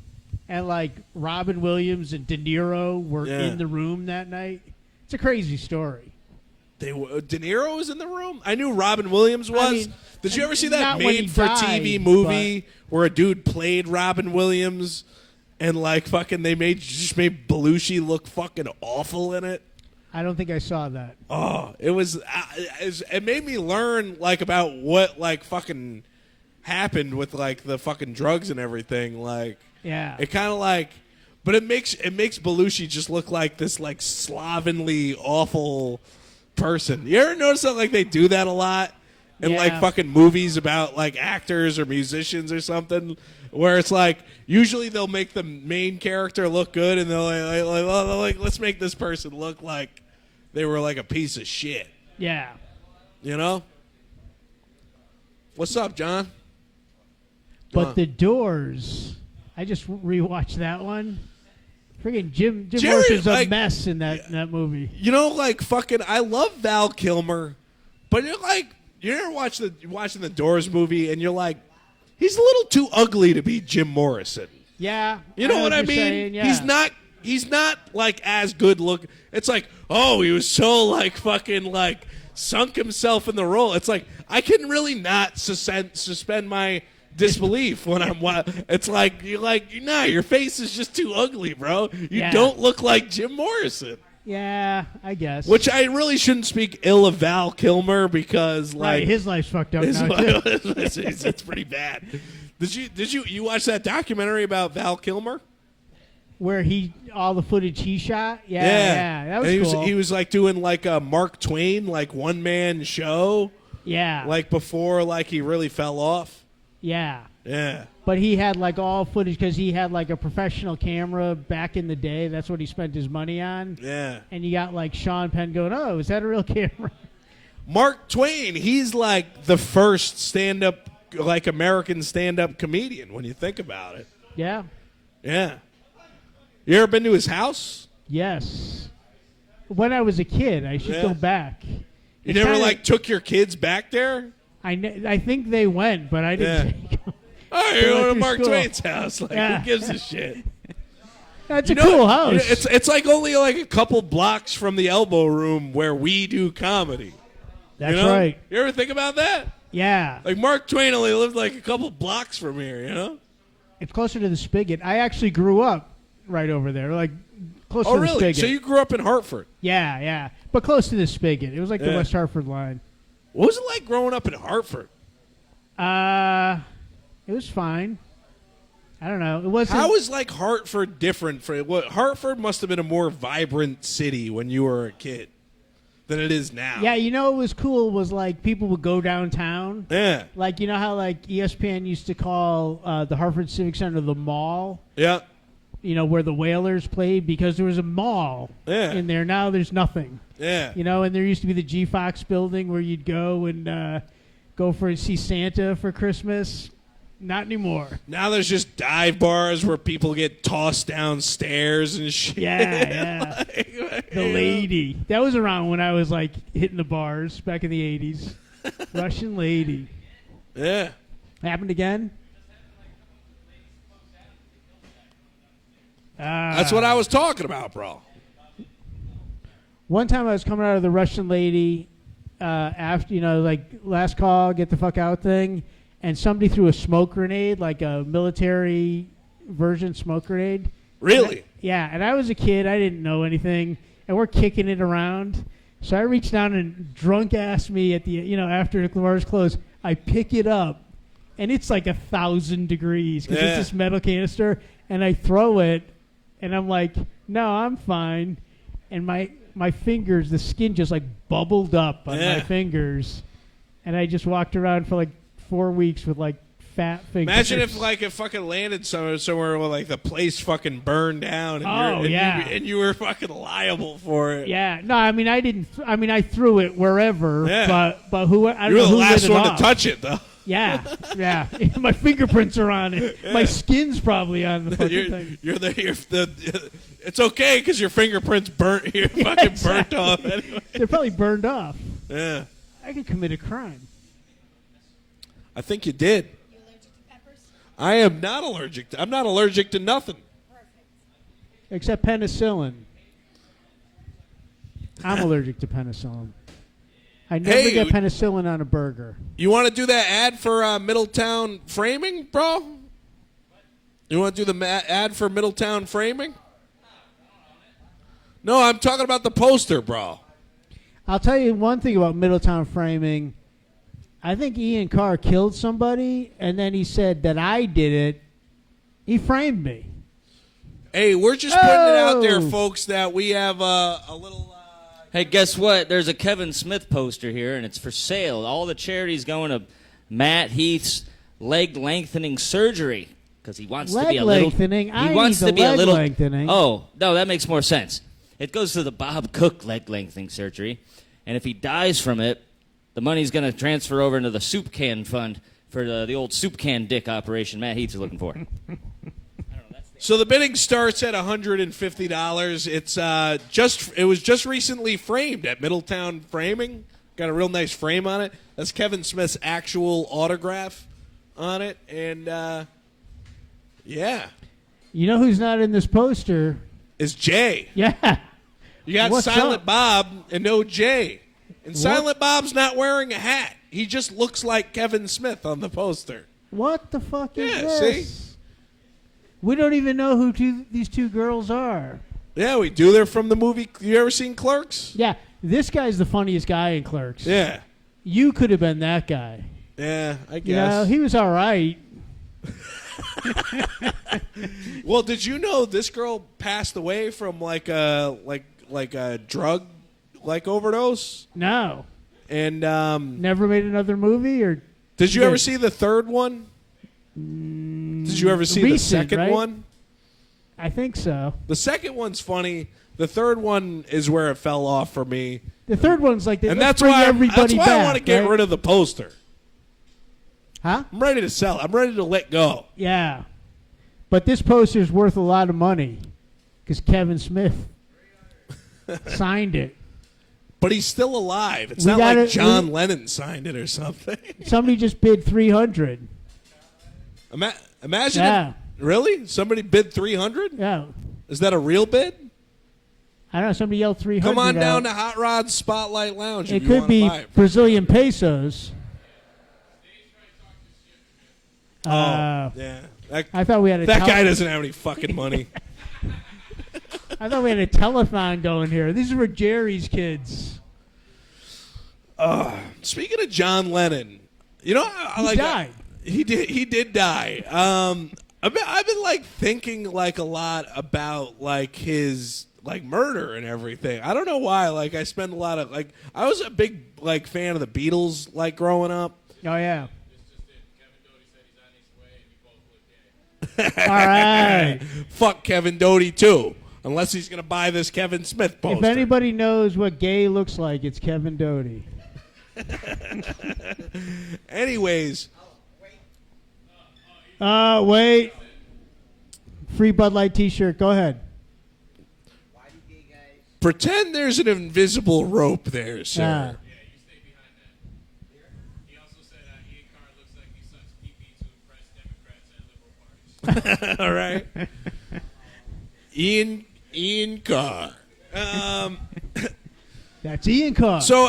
And Robin Williams and De Niro were in the room that night. It's a crazy story. De Niro was in the room? I knew Robin Williams was. I mean, did you ever see that made-for-TV movie where a dude played Robin Williams and they just made Belushi look fucking awful in it? I don't think I saw that. Oh, it made me learn about what fucking happened with the fucking drugs and everything. Yeah. It kind of but it makes Belushi just look like this slovenly, awful person. You ever notice that they do that a lot in fucking movies about actors or musicians or something, where it's usually they'll make the main character look good and they'll let's make this person look like they were a piece of shit. Yeah. You know? What's up, John? But The Doors, I just rewatched that one. Friggin' Jim Morrison's a mess in that movie. You know, fucking, I love Val Kilmer, but you're never watching the Doors movie and you're he's a little too ugly to be Jim Morrison. Yeah. You know what I mean? Saying, yeah. He's not as good looking. It's he was so fucking sunk himself in the role. It's I can really not suspend my disbelief when I'm it's you're your face is just too ugly, bro. You don't look like Jim Morrison. Yeah, I guess. Which I really shouldn't speak ill of Val Kilmer because his life's fucked up now too. It's pretty bad. Did you watch that documentary about Val Kilmer? Where all the footage he shot? Yeah, that was cool. He was doing a Mark Twain one man show. Yeah. Before he really fell off. Yeah. Yeah. But he had all footage because he had a professional camera back in the day. That's what he spent his money on. Yeah. And you got Sean Penn going, oh, is that a real camera? Mark Twain, he's the first stand-up, American stand-up comedian when you think about it. Yeah. Yeah. You ever been to his house? Yes. When I was a kid, I should go back. You never took your kids back there? I think they went, but I didn't take them. Oh, you're going to Mark Twain's house. Who gives a shit? That's a cool house. It's only a couple blocks from the Elbow Room where we do comedy. That's right. You ever think about that? Yeah. Mark Twain only lived a couple blocks from here, you know? It's closer to the Spigot. I actually grew up right over there, like close Oh, to the really? spigot. So you grew up in Hartford. Yeah, but close to the spigot. It was like the Yeah. West Hartford line. What was it like growing up in Hartford? It was fine. I don't know. It wasn't. How is like Hartford different? Hartford must have been a more vibrant city when you were a kid than it is now. Yeah, what was cool was like people would go downtown. Yeah. Like how like ESPN used to call the Hartford Civic Center the mall. Yeah. Where the Whalers played because there was a mall Yeah. in there. Now there's nothing. Yeah. And there used to be the G Fox building where you'd go and go see Santa for Christmas. Not anymore. Now there's just dive bars where people get tossed downstairs and shit. Yeah. The Lady. That was around when I was like hitting the bars back in the 80s. Russian Lady. Yeah. Happened again? That's what I was talking about, bro. One time I was coming out of the Russian Lady after, like last call, get the fuck out thing, and somebody threw a smoke grenade, like a military version smoke grenade. Really? And I was a kid. I didn't know anything, and we're kicking it around. So I reached down and drunk ass me at the, after the bars closed, I pick it up, and it's like 1,000 degrees because it's this metal canister, and I throw it, and I'm like, no, I'm fine. And my fingers, the skin just like bubbled up on my fingers. And I just walked around for like 4 weeks with like fat fingers. Imagine if like it fucking landed somewhere where like the place fucking burned down and, and you were fucking liable for it. Yeah. No, I mean, I threw it wherever, but who, I don't you were know the who last lit it one off. to touch it, though. Yeah. My fingerprints are on it. Yeah. My skin's probably on the fucking thing. It's okay because your fingerprints burnt. You're fucking burnt off anyway. They're probably burned off. Yeah. I could commit a crime. I think you did. You allergic to peppers? I am not allergic. I'm not allergic to nothing. Perfect. Except penicillin. I'm allergic to penicillin. I never get penicillin on a burger. You want to do that ad for Middletown Framing, bro? You want to do the ad for Middletown Framing? No, I'm talking about the poster, bro. I'll tell you one thing about Middletown Framing. I think Ian Carr killed somebody, and then he said that I did it. He framed me. Hey, we're just putting it out there, folks, that we have a little... Hey, guess what? There's a Kevin Smith poster here, and it's for sale. All the charity's going to Matt Heath's leg lengthening surgery because he wants to be a little. Lengthening. He wants to be a little. Lengthening. Oh no, that makes more sense. It goes to the Bob Cook leg lengthening surgery, and if he dies from it, the money's going to transfer over into the soup can fund for the old soup can dick operation Matt Heath is looking for. So the bidding starts at $150. It was just recently framed at Middletown Framing. Got a real nice frame on it. That's Kevin Smith's actual autograph on it, and yeah. You know who's not in this poster? Is Jay. Yeah. You got What's Silent up? Bob and no Jay. And Silent Bob's not wearing a hat. He just looks like Kevin Smith on the poster. What the fuck is Yeah, this? see? We don't even know who these two girls are. Yeah, we do. They're from the movie. You ever seen Clerks? Yeah, this guy's the funniest guy in Clerks. Yeah. You could have been that guy. Yeah, I guess. He was all right. Well, did you know this girl passed away from like a drug overdose? No. And Never made another movie? Or did you ever see the third one? Did you ever see the second right? one? I think so. The second one's funny. The third one is where it fell off for me. The third one's like, And let's that's bring why everybody back, I want to get right? rid of the poster. Huh? I'm ready to sell. I'm ready to let go. Yeah. But this poster's worth a lot of money because Kevin Smith signed it. But he's still alive. It's We not gotta- like John Lennon signed it or something. Somebody just bid $300. Imagine Yeah. Really? Somebody bid $300? Yeah. Is that a real bid? I don't know. Somebody yelled 300. Come on down out. to Hot Rod's Spotlight Lounge if It you could want to be buy it. Brazilian pesos. Yeah. I thought we had a That guy doesn't have any fucking money. I thought we had a telethon going here. These were Jerry's kids. Speaking of John Lennon, you know, He died. He did die. I've been like thinking like a lot about like his like murder and everything. I don't know why. Like I spend a lot of like I was a big like fan of the Beatles like growing up. Oh yeah. Kevin Doty said he's on his way and he both look gay. All right. Fuck Kevin Doty too, unless he's gonna buy this Kevin Smith poster. If anybody knows what gay looks like, it's Kevin Doty. Anyways, Wait. Free Bud Light T-shirt. Go ahead. pretend there's an invisible rope there, sir. Ah. Yeah, you stay behind that. He also said Ian Carr looks like he sucks pee-pee to impress Democrats and liberal parties. All right. Ian Carr. That's Ian Carr. So,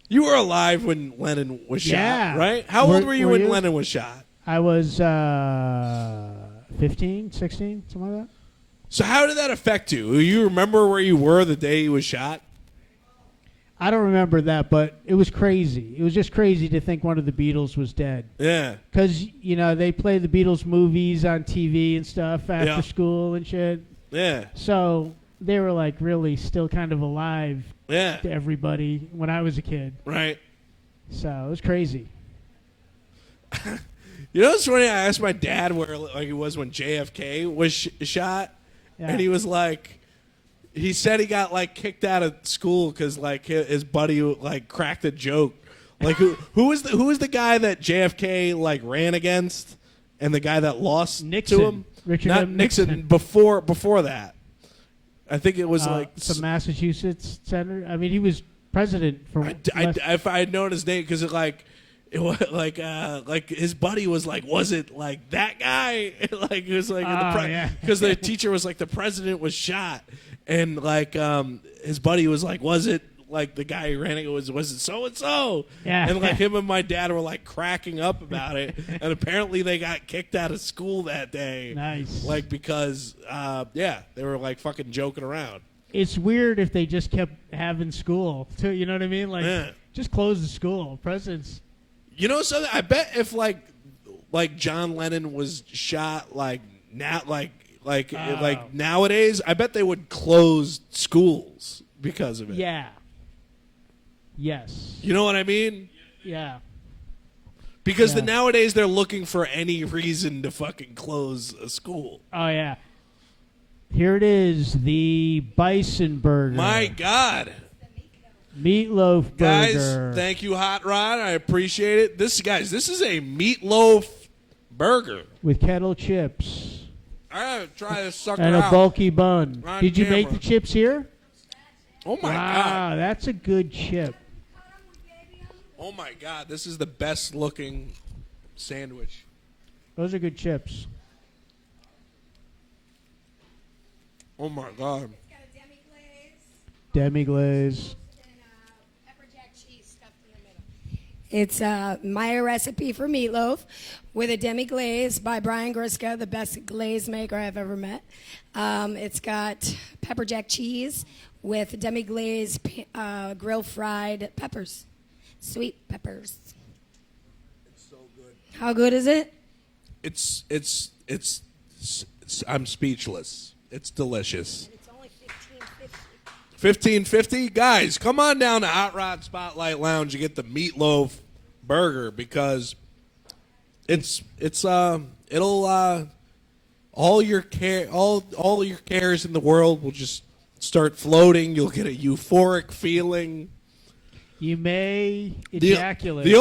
you were alive when Lennon was shot, Yeah. right? How old were you when Lennon was shot? I was 15, 16, something like that. So how did that affect you? Do you remember where you were the day he was shot? I don't remember that, but it was crazy. It was just crazy to think one of the Beatles was dead. Yeah. Because, you know, they play the Beatles movies on TV and stuff after Yeah. school and shit. Yeah. So they were, like, really still kind of alive Yeah. to everybody when I was a kid. Right. So it was crazy. You know, it's funny. I asked my dad where like it was when JFK was shot, Yeah. and he was like, he said he got like kicked out of school because like his buddy like cracked a joke. Like who was the guy that JFK like ran against, and the guy that lost Nixon. to him? Richard Not M. Nixon. Nixon. Before that, I think it was like some Massachusetts senator. I mean, he was president for. if I had known his name, because it was like his buddy was like, was it like that guy? Like it was like because the teacher was like, the president was shot, and like his buddy was like, was it like the guy who ran it? Was it so and so? Yeah. And like him and my dad were like cracking up about it, and apparently they got kicked out of school that day. Nice. Like because they were like fucking joking around. It's weird if they just kept having school too. You know what I mean? Like, Yeah. just close the school. Presidents. You know something? I bet if like John Lennon was shot like now like nowadays, I bet they would close schools because of it. Yeah. Yes. You know what I mean? Yeah. Because Yeah. nowadays they're looking for any reason to fucking close a school. Oh yeah. Here it is, the Bison Burger. My God. Meatloaf Guys, Burger. thank you, Hot Rod. I appreciate it. This is a meatloaf burger. with kettle chips I gotta try this sucker and a out. bulky bun. On Did you make camera. the chips here? Oh my wow, God. that's a good chip. Oh my God. This is the best looking sandwich. Those are good chips. Oh my God. It's got a demi-glaze Demi-glaze. and pepper jack cheese stuffed in the middle. It's my recipe for meatloaf with a demi-glaze by Brian Griska, the best glaze maker I've ever met. It's got pepper jack cheese with demi-glaze grill-fried peppers, sweet peppers. It's so good. How good is it? It's I'm speechless. It's delicious. It's only $15.50. $15.50, guys. Come on down to Hot Rod Spotlight Lounge and get the meatloaf burger because it'll all your your cares in the world will just start floating. You'll get a euphoric feeling. You may ejaculate. The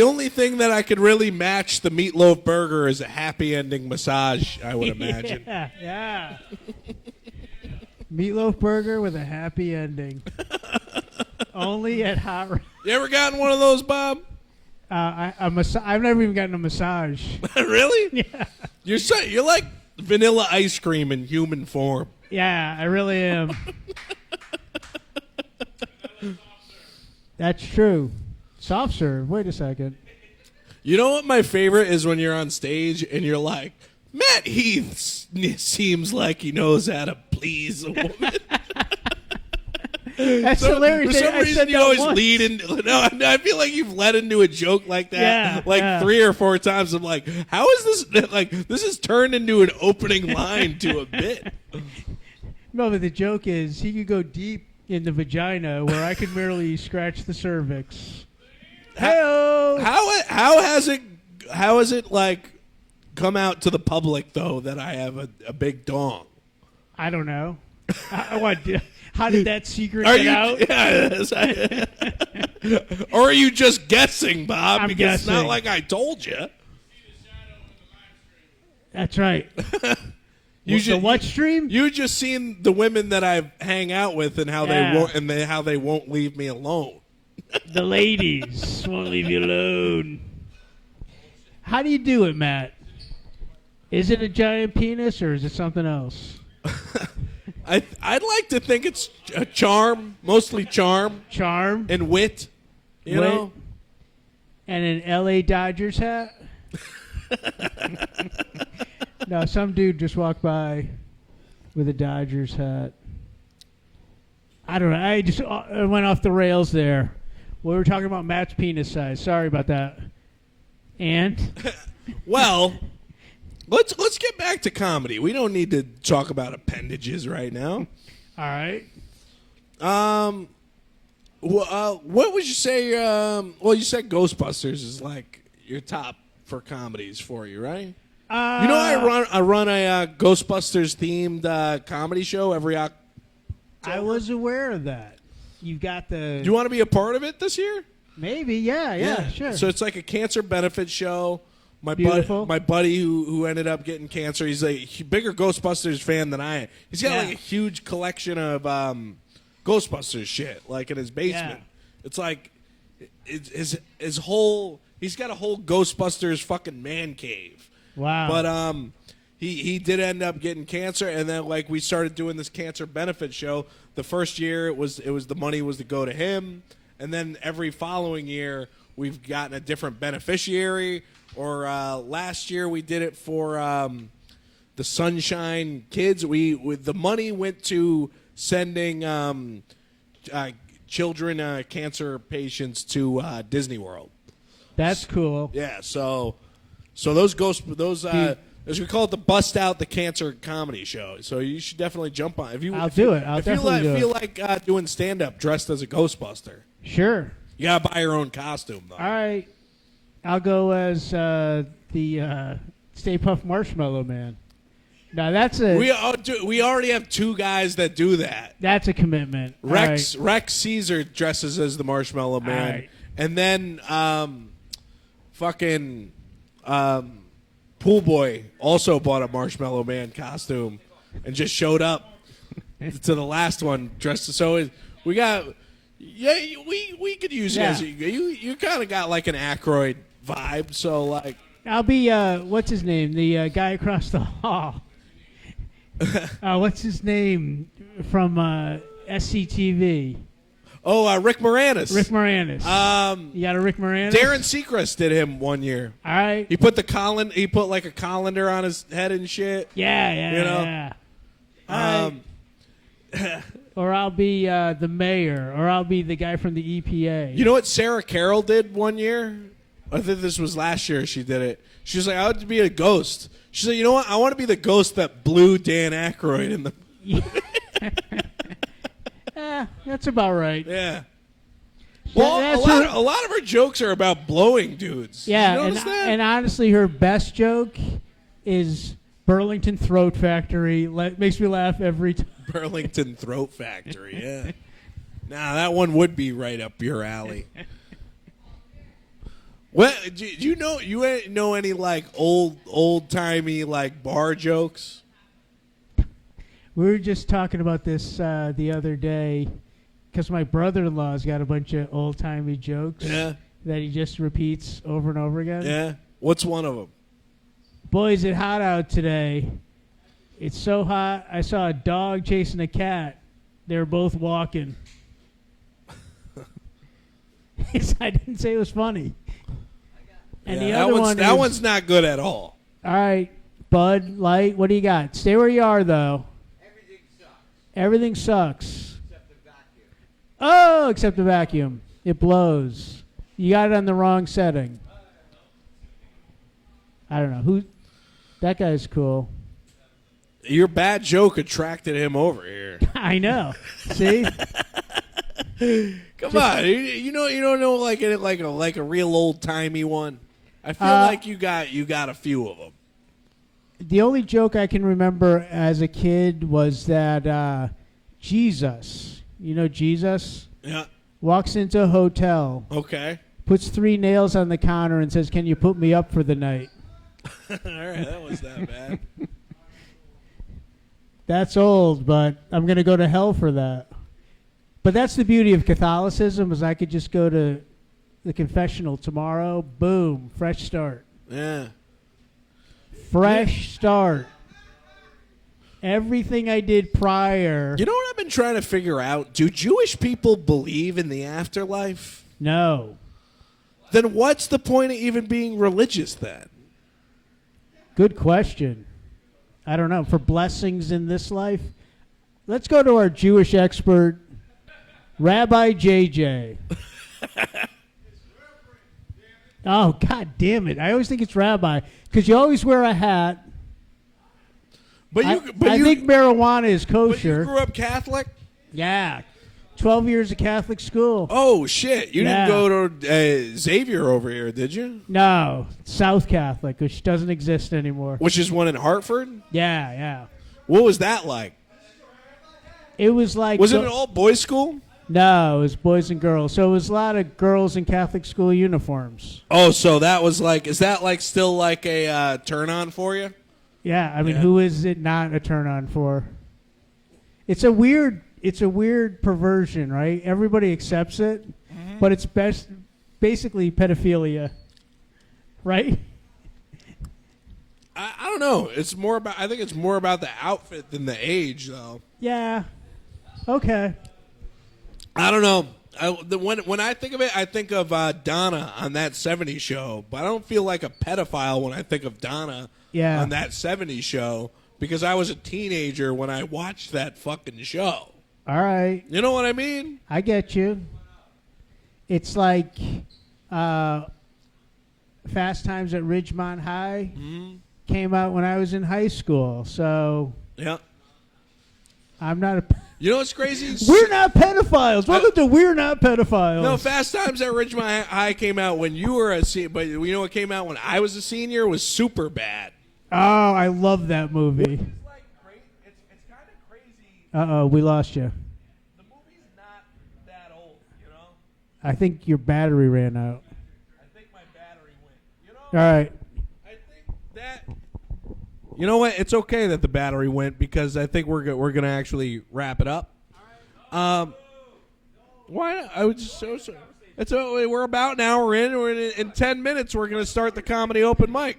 only thing that I could really match the meatloaf burger is a happy ending massage, I would imagine. Yeah. Meatloaf burger with a happy ending. Only at Hot Rod. You ever gotten one of those, Bob? I've never even gotten a massage. Really? Yeah. You're like vanilla ice cream in human form. Yeah, I really am. That's true. Soft serve. Wait a second. You know what my favorite is when you're on stage and you're like, Matt Heath seems like he knows how to please a woman. That's hilarious. For some I reason, said you that always once. lead in. No, I feel like you've led into a joke like that, Yeah, 3 or 4 times. I'm like, how is this? Like, this is turned into an opening line to a bit. No, but the joke is he could go deep in the vagina where I could merely scratch the cervix. Hey-o! How has it like come out to the public though that I have a big dong? I don't know. How did that secret Are get you? out? Yeah, or are you just guessing, Bob? I'm because it's not guessing. like I told you. That's right. You The what stream? You just seen the women that I hang out with and how Yeah. how they won't leave me alone. The ladies won't leave you alone. How do you do it, Matt? Is it a giant penis or is it something else? I'd like to think it's a charm, mostly charm Charm and wit. You Wit. know, and an L.A. Dodgers hat? No, some dude just walked by with a Dodgers hat. I don't know. I went off the rails there. We were talking about Matt's penis size. Sorry about that. And well, let's get back to comedy. We don't need to talk about appendages right now. all right. What would you say? Well, you said Ghostbusters is like your top for comedies for you, right? You know, I run a Ghostbusters themed comedy show every October. I was aware of that. You've got the Do you want to be a part of it this year? maybe, yeah, sure. So it's like a cancer benefit show. Beautiful. My buddy who ended up getting cancer, he's a bigger Ghostbusters fan than I am. He's got like a huge collection of Ghostbusters shit, like in his basement. Yeah. It's like his whole. He's got a whole Ghostbusters fucking man cave. Wow. But he did end up getting cancer, and then like we started doing this cancer benefit show. The first year it was the money was to go to him, and then every following year we've gotten a different beneficiary. Or last year we did it for the Sunshine Kids. The money went to sending children cancer patients to Disney World. That's cool. Yeah, so those as we call it, the Bust Out the Cancer Comedy Show. So you should definitely jump on. I'll do it. I'll definitely do it. feel like doing stand up dressed as a Ghostbuster. Sure. You gotta buy your own costume though. All right. I'll go as the Stay Puft Marshmallow Man. Now that's We already have 2 guys that do that. that's a commitment. All Rex right. Caesar dresses as the Marshmallow Man, right. and then fucking Pool Boy also bought a Marshmallow Man costume and just showed up to the last one dressed. So we got we could use you as you kind of got like an Aykroyd vibe. So like I'll be what's his name? The guy across the hall. What's his name from SCTV? Oh, Rick Moranis. Rick Moranis. You got a Rick Moranis? Darren Seacrest did him one year. All right. He put he put like a colander on his head and shit. Yeah. You know? Yeah. All right. Or I'll be the mayor, or I'll be the guy from the EPA. You know what Sarah Carroll did one year? I think this was last year she did it. She was like, I would be a ghost. She said, you know what? I want to be the ghost that blew Dan Aykroyd in the... That's about right. Yeah. Well, a lot of her jokes are about blowing dudes. Yeah, Did you notice that? and honestly, her best joke is Burlington Throat Factory. Makes me laugh every time. Burlington Throat Factory, yeah. Nah, that one would be right up your alley. What do you know any like old timey like bar jokes? We were just talking about this the other day because my brother-in-law's got a bunch of old-timey jokes that he just repeats over and over again. Yeah. What's one of them? Boys, it's hot out today. It's so hot, I saw a dog chasing a cat. They were both walking. I didn't say it was funny. And the other one one's not good at all. All right, Bud Light. What do you got? Stay where you are, though. Everything sucks. Except the vacuum. Oh, except the vacuum. It blows. You got it on the wrong setting. I don't know. Who? That guy's cool. Your bad joke attracted him over here. I know. See? Come on. You don't know like a real old-timey one. I feel like you got a few of them. The only joke I can remember as a kid was that Jesus, Jesus? Yeah. Walks into a hotel, Okay. puts 3 nails on the counter and says, "Can you put me up for the night?" All right, that was that bad. That's old, but I'm going to go to hell for that. But that's the beauty of Catholicism is I could just go to the confessional tomorrow, boom, fresh start. Yeah. Fresh start. Everything I did prior. You know what I've been trying to figure out? Do Jewish people believe in the afterlife? No. Then what's the point of even being religious then? Good question. I don't know. For blessings in this life? Let's go to our Jewish expert, Rabbi JJ. Oh, God damn it. I always think it's Rabbi because you always wear a hat. I think marijuana is But you kosher. grew up Catholic? Yeah. 12 years of Catholic school. Oh, shit. You Yeah. didn't go to Xavier over here, did you? No. South Catholic, which doesn't exist anymore. Which is one in Hartford? Yeah, yeah. What was that like? It was like... Was it an all-boys school? No, it was boys and girls. So it was a lot of girls in Catholic school uniforms. Oh, so that was like... Is that like still like a turn-on for you? Yeah, I mean, Yeah. who is it not a turn on for? It's a weird perversion, right? Everybody accepts it, but it's basically pedophilia, right? I don't know. I think it's more about the outfit than the age, though. Yeah. Okay. I don't know. When I think of it, I think of Donna on that 70s show, but I don't feel like a pedophile when I think of Donna on that 70s show because I was a teenager when I watched that fucking show. All right. You know what I mean? I get you. It's like Fast Times at Ridgemont High came out when I was in high school, so Yeah. I'm not a... You know what's crazy? We're not pedophiles. Welcome to We're Not Pedophiles. No, Fast Times at Ridgemont High came out when you were a senior, but you know what came out when I was a senior? It was super bad. Oh, I love that movie. It's kind of crazy. Uh-oh, we lost you. The movie's not that old, you know? I think your battery ran out. I think my battery went. You know? All right. I think that... You know what? It's okay that the battery went because I think we're gonna actually wrap it up. Why not? I was just so. We're about an hour in. In 10 minutes. We're gonna start the comedy open mic.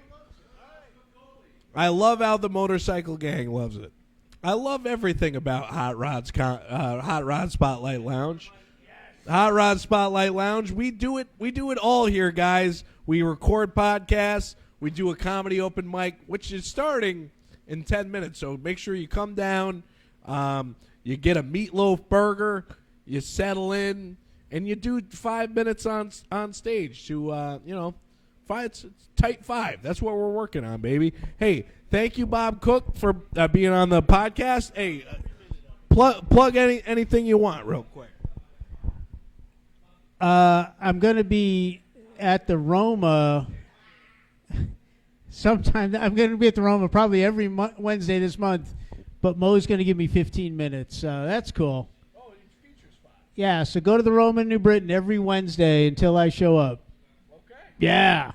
I love how the motorcycle gang loves it. I love everything about Hot Rod Spotlight Lounge. Hot Rod Spotlight Lounge. We do it all here, guys. We record podcasts. We do a comedy open mic, which is starting in 10 minutes. So make sure you come down. You get a meatloaf burger. You settle in, and you do 5 minutes on stage to it's tight 5. That's what we're working on, baby. Hey, thank you, Bob Cook, for being on the podcast. Hey, plug anything you want, real quick. I'm going to be at the Roma sometime. I'm going to be at the Roma probably every Wednesday this month, but Mo's going to give me 15 minutes. That's cool. Oh, it's feature spot. Yeah, so go to the Roma in New Britain every Wednesday until I show up. Okay. Yeah.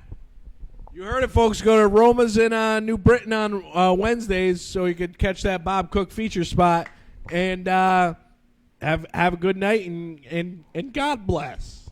You heard it, folks. Go to Roma's in New Britain on Wednesdays so you could catch that Bob Cook feature spot. And have a good night and God bless.